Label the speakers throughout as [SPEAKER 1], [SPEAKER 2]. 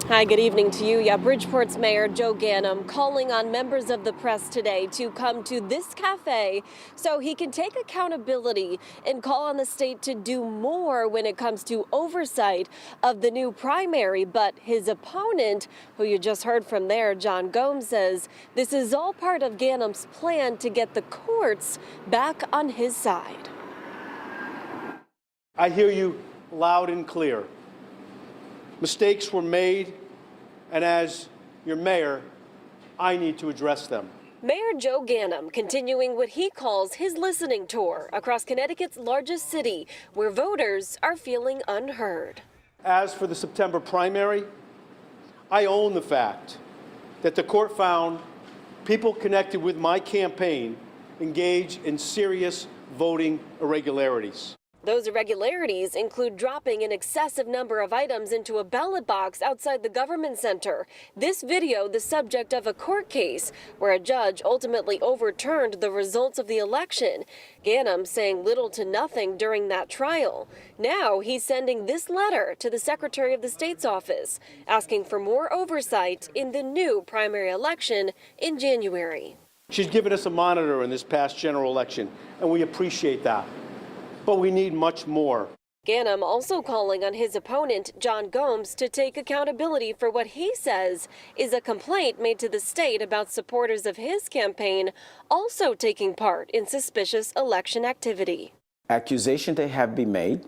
[SPEAKER 1] Hi, good evening to you. Yeah, Bridgeport's Mayor Joe Ganim calling on members of the press today to come to this cafe so he can take accountability and call on the state to do more when it comes to oversight of the new primary. But his opponent, who you just heard from there, John Ganem, says this is all part of Ganim's plan to get the courts back on his side.
[SPEAKER 2] I hear you loud and clear. Mistakes were made, and as your mayor, I need to address them.
[SPEAKER 1] Mayor Joe Ganim continuing what he calls his listening tour across Connecticut's largest city, where voters are feeling unheard.
[SPEAKER 2] As for the September primary, I own the fact that the court found people connected with my campaign engaged in serious voting irregularities.
[SPEAKER 1] Those irregularities include dropping an excessive number of items into a ballot box outside the government center. This video, the subject of a court case where a judge ultimately overturned the results of the election. Ganem saying little to nothing during that trial. Now he's sending this letter to the Secretary of the State's office, asking for more oversight in the new primary election in January.
[SPEAKER 2] She's given us a monitor in this past general election, and we appreciate that. But we need much more.
[SPEAKER 1] Ganem also calling on his opponent, John Ganem, to take accountability for what he says is a complaint made to the state about supporters of his campaign also taking part in suspicious election activity.
[SPEAKER 3] Accusation they have been made,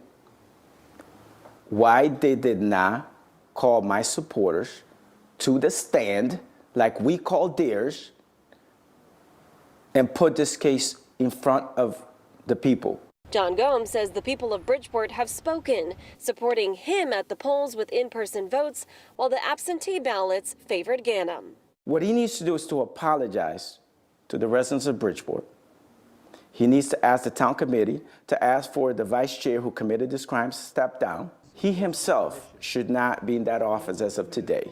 [SPEAKER 3] why they did not call my supporters to the stand like we called theirs and put this case in front of the people.
[SPEAKER 1] John Ganem says the people of Bridgeport have spoken, supporting him at the polls with in-person votes, while the absentee ballots favored Ganem.
[SPEAKER 3] What he needs to do is to apologize to the residents of Bridgeport. He needs to ask the town committee to ask for the vice chair who committed this crime to step down. He himself should not be in that office as of today.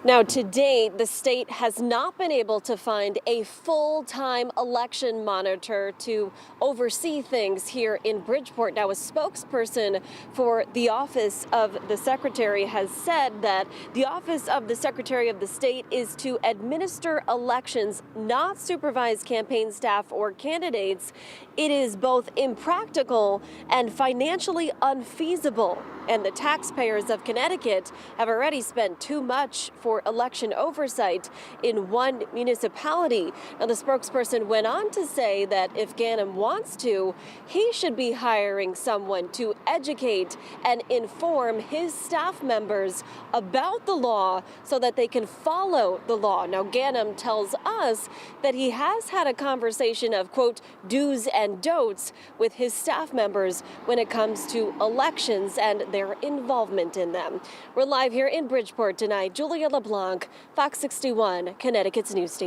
[SPEAKER 1] Now, to date, the state has not been able to find a full-time election monitor to oversee things here in Bridgeport. Now, a spokesperson for the Office of the Secretary has said that the Office of the Secretary of the State is to administer elections, not supervise campaign staff or candidates. It is both impractical and financially unfeasible. And the taxpayers of Connecticut have already spent too much for election oversight in one municipality. Now, the spokesperson went on to say that if Ganem wants to, he should be hiring someone to educate and inform his staff members about the law so that they can follow the law. Now, Ganem tells us that he has had a conversation of, quote, do's and don'ts with his staff members when it comes to elections and their involvement in them. We're live here in Bridgeport tonight. Julia LeBlanc, Fox 61, Connecticut's news station.